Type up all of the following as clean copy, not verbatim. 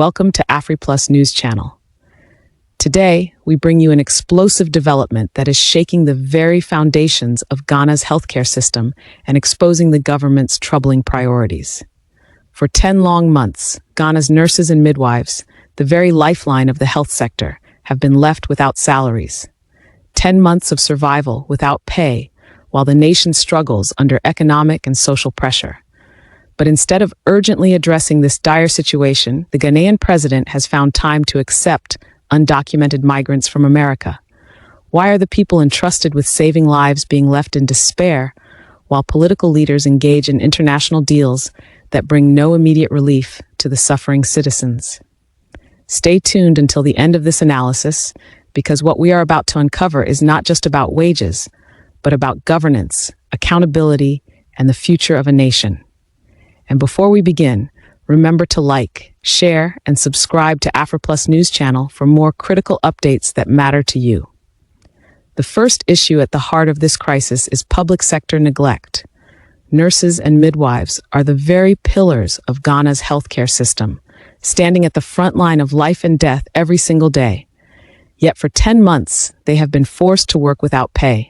Welcome to AfriPlus News Channel. Today, we bring you an explosive development that is shaking the very foundations of Ghana's healthcare system and exposing the government's troubling priorities. For 10 long months, Ghana's nurses and midwives, the very lifeline of the health sector, have been left without salaries. 10 months of survival without pay, while the nation struggles under economic and social pressure. But instead of urgently addressing this dire situation, the Ghanaian president has found time to accept undocumented migrants from America. Why are the people entrusted with saving lives being left in despair, while political leaders engage in international deals that bring no immediate relief to the suffering citizens? Stay tuned until the end of this analysis, because what we are about to uncover is not just about wages, but about governance, accountability, and the future of a nation. And before we begin, remember to like, share, and subscribe to AfriPlus News Channel for more critical updates that matter to you. The first issue at the heart of this crisis is public sector neglect. Nurses and midwives are the very pillars of Ghana's healthcare system, standing at the front line of life and death every single day. Yet for 10 months, they have been forced to work without pay.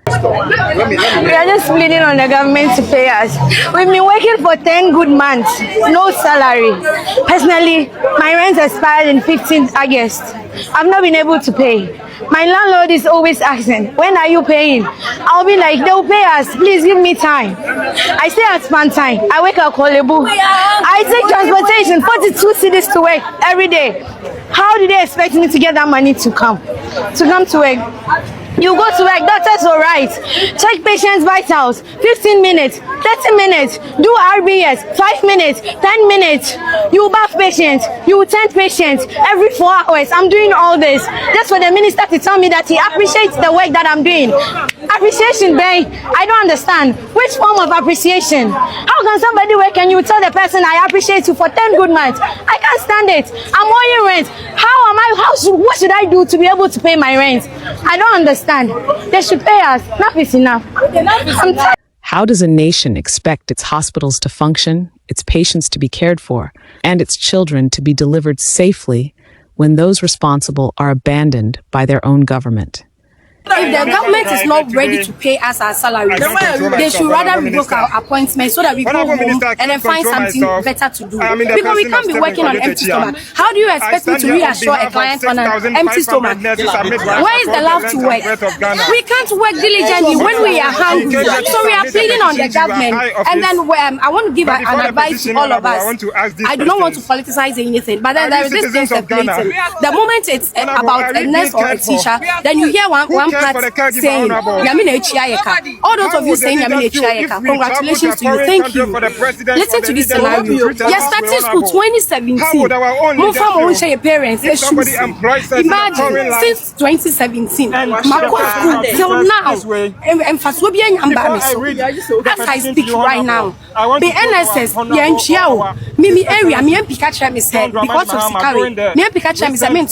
We are just pleading on the government to pay us. We've been working for 10 good months, no salary. Personally, my rent expired in 15th August. I've not been able to pay. My landlord is always asking, when are you paying? I'll be like, they'll pay us, please give me time. I stay at Spantine, I wake up Kolebu. I take transportation, 42 cities to work every day. How do they expect me to get that money to come to work? You go to work, doctors will write, check patients' vitals, 15 minutes, 30 minutes, do RBS, 5 minutes, 10 minutes. You bath patients, you tend patients every 4 hours. I'm doing all this just for the minister to tell me that he appreciates the work that I'm doing. Appreciation, babe, I don't understand. Which form of appreciation? How can somebody work and you tell the person I appreciate you for 10 good months? I can't stand it. I'm owing rent. What should I do to be able to pay my rent? I don't understand. They should pay us. Enough is enough. How does a nation expect its hospitals to function, its patients to be cared for, and its children to be delivered safely when those responsible are abandoned by their own government? If the government is not ready to pay us our salaries, they should rather revoke our appointments so that we go home and then find something better to do. Because we can't be working on empty stomach. How do you expect me to reassure a client on an empty stomach? Where is the love to work? We can't work diligently when we are hungry. So we are pleading on the government. And then I want to give an advice to all of us. I do not want to politicize anything, but then there is this thing separating. The moment it's about a nurse or a teacher, then you hear one saying, all those of you saying, congratulations to you, thank you. Listen to this scenario. You're starting school 2017. Move from your parents. Imagine, since 2017, my school till now, as I speak right now, the NSS, Mimi area, me and Pikachu me said, because of Sikari, me and Pikachu me said, I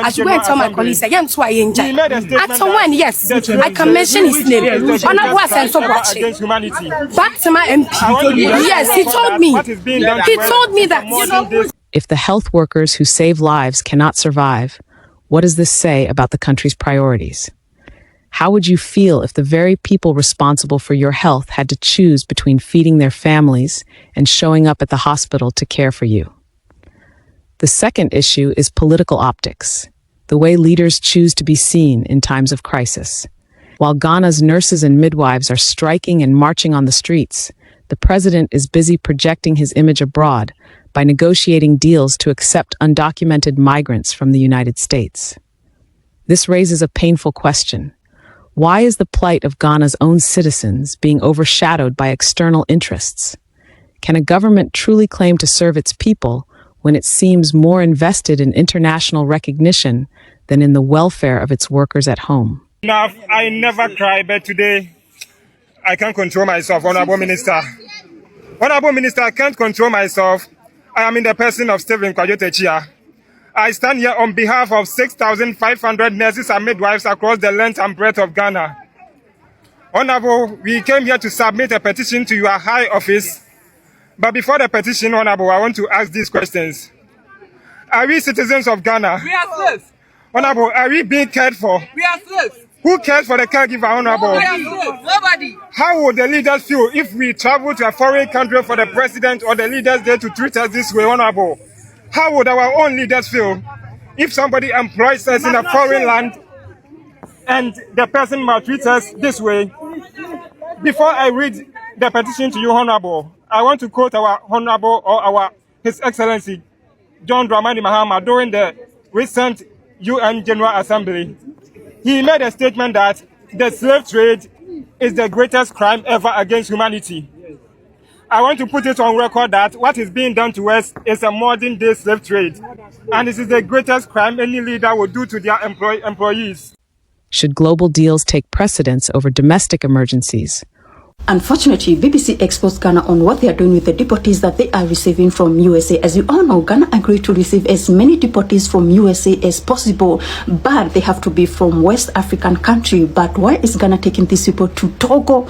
should go and tell my colleagues, I am to a someone, yes, I can mention his name. Back to my MP. Yes, he told me. He told me that. If the health workers who save lives cannot survive, what does this say about the country's priorities? How would you feel if the very people responsible for your health had to choose between feeding their families and showing up at the hospital to care for you? The second issue is political optics, the way leaders choose to be seen in times of crisis. While Ghana's nurses and midwives are striking and marching on the streets, the president is busy projecting his image abroad by negotiating deals to accept undocumented migrants from the United States. This raises a painful question. Why is the plight of Ghana's own citizens being overshadowed by external interests? Can a government truly claim to serve its people when it seems more invested in international recognition than in the welfare of its workers at home? Now, I never cry, but today I can't control myself, Honorable Minister. Honorable Minister, I can't control myself. I am in the person of Stephen Kwajote. I stand here on behalf of 6,500 nurses and midwives across the length and breadth of Ghana. Honorable, we came here to submit a petition to your high office. But before the petition, Honorable, I want to ask these questions. Are we citizens of Ghana? We are slaves. Honorable, are we being cared for? We are slaves. Who cares for the caregiver, Honorable? We are slaves. Nobody. How would the leaders feel if we travel to a foreign country for the president or the leaders there to treat us this way, Honorable? How would our own leaders feel if somebody employs us in a foreign land and the person maltreats us this way? Before I read the petition to you, Honorable, I want to quote our Honorable or His Excellency John Dramani Mahama during the recent UN General Assembly. He made a statement that the slave trade is the greatest crime ever against humanity. I want to put it on record that what is being done to us is a modern day slave trade. And this is the greatest crime any leader would do to their employees. Should global deals take precedence over domestic emergencies? Unfortunately, BBC exposed Ghana on what they are doing with the deportees that they are receiving from USA. As you all know, Ghana agreed to receive as many deportees from USA as possible, but they have to be from West African country. But why is Ghana taking these people to Togo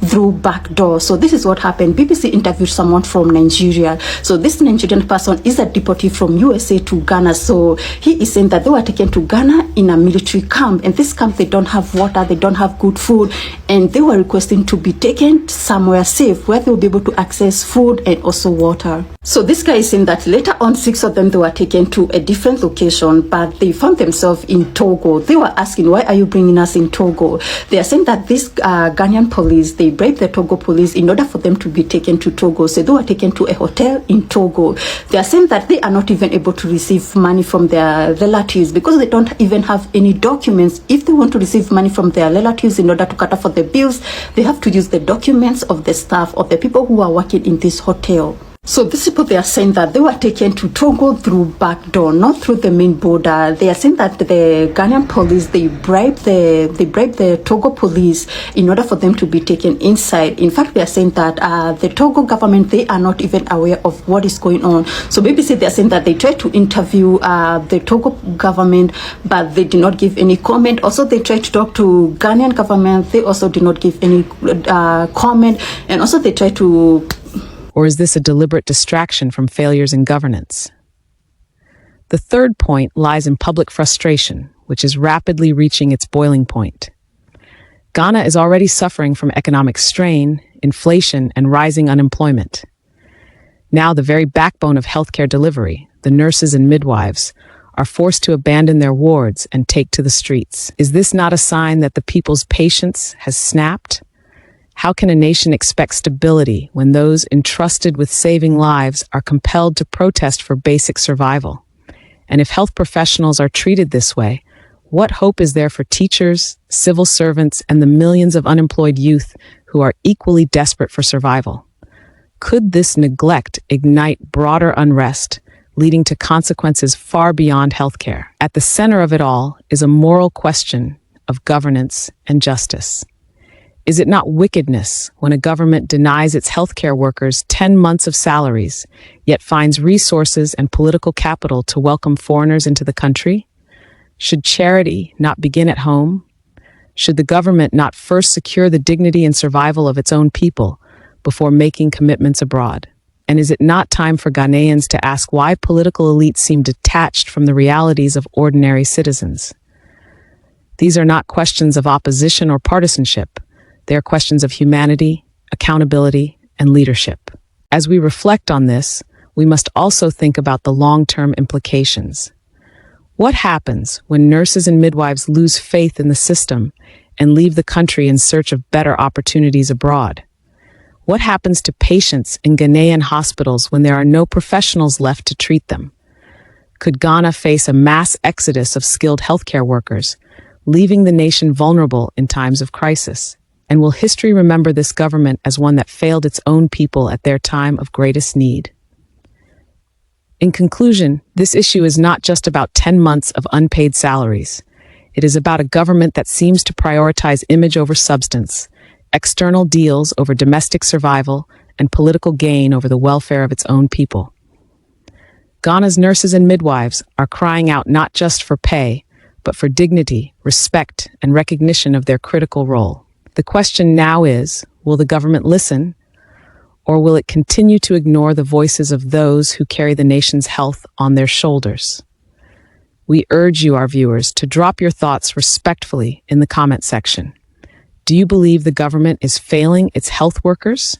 through back door? So this is what happened. BBC interviewed someone from Nigeria. So this Nigerian person is a deportee from USA to Ghana. So he is saying that they were taken to Ghana in a military camp, and this camp, they don't have water, they don't have good food, and they were requesting to be taken somewhere safe where they will be able to access food and also water. So this guy is saying that later on, 6 of them, they were taken to a different location, but they found themselves in Togo. They were asking, why are you bringing us in Togo? They are saying that this Ghanaian police, they bribed the Togo police in order for them to be taken to Togo. So they were taken to a hotel in Togo. They are saying that they are not even able to receive money from their relatives because they don't even have any documents. If they want to receive money from their relatives in order to cater for the bills, they have to use the documents of the staff, of the people who are working in this hotel. So these people, they are saying that they were taken to Togo through back door, not through the main border. They are saying that the Ghanaian police, they bribed the Togo police in order for them to be taken inside. In fact, they are saying that the Togo government, they are not even aware of what is going on. So BBC, they are saying that they tried to interview the Togo government, but they did not give any comment. Also, they tried to talk to Ghanaian government. They also did not give any comment. And also they tried to... Or is this a deliberate distraction from failures in governance? The third point lies in public frustration, which is rapidly reaching its boiling point. Ghana is already suffering from economic strain, inflation, and rising unemployment. Now the very backbone of healthcare delivery, the nurses and midwives, are forced to abandon their wards and take to the streets. Is this not a sign that the people's patience has snapped? How can a nation expect stability when those entrusted with saving lives are compelled to protest for basic survival? And if health professionals are treated this way, what hope is there for teachers, civil servants, and the millions of unemployed youth who are equally desperate for survival? Could this neglect ignite broader unrest, leading to consequences far beyond healthcare? At the center of it all is a moral question of governance and justice. Is it not wickedness when a government denies its healthcare workers 10 months of salaries, yet finds resources and political capital to welcome foreigners into the country? Should charity not begin at home? Should the government not first secure the dignity and survival of its own people before making commitments abroad? And is it not time for Ghanaians to ask why political elites seem detached from the realities of ordinary citizens? These are not questions of opposition or partisanship. They are questions of humanity, accountability, and leadership. As we reflect on this, we must also think about the long-term implications. What happens when nurses and midwives lose faith in the system and leave the country in search of better opportunities abroad? What happens to patients in Ghanaian hospitals when there are no professionals left to treat them? Could Ghana face a mass exodus of skilled healthcare workers, leaving the nation vulnerable in times of crisis? And will history remember this government as one that failed its own people at their time of greatest need? In conclusion, this issue is not just about 10 months of unpaid salaries. It is about a government that seems to prioritize image over substance, external deals over domestic survival, and political gain over the welfare of its own people. Ghana's nurses and midwives are crying out not just for pay, but for dignity, respect, and recognition of their critical role. The question now is, will the government listen? Or will it continue to ignore the voices of those who carry the nation's health on their shoulders? We urge you, our viewers, to drop your thoughts respectfully in the comment section. Do you believe the government is failing its health workers?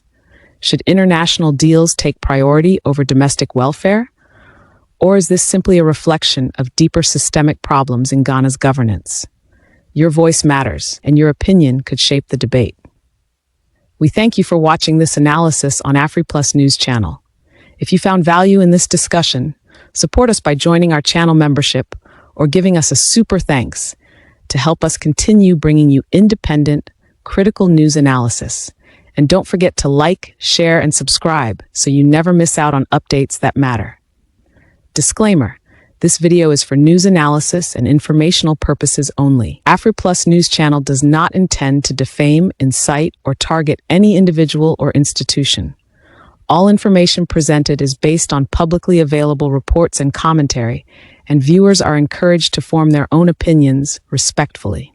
Should international deals take priority over domestic welfare? Or is this simply a reflection of deeper systemic problems in Ghana's governance? Your voice matters, and your opinion could shape the debate. We thank you for watching this analysis on AfriPlus News Channel. If you found value in this discussion, support us by joining our channel membership or giving us a super thanks to help us continue bringing you independent, critical news analysis. And don't forget to like, share, and subscribe so you never miss out on updates that matter. Disclaimer: this video is for news analysis and informational purposes only. AfriPlus News Channel does not intend to defame, incite, or target any individual or institution. All information presented is based on publicly available reports and commentary, and viewers are encouraged to form their own opinions respectfully.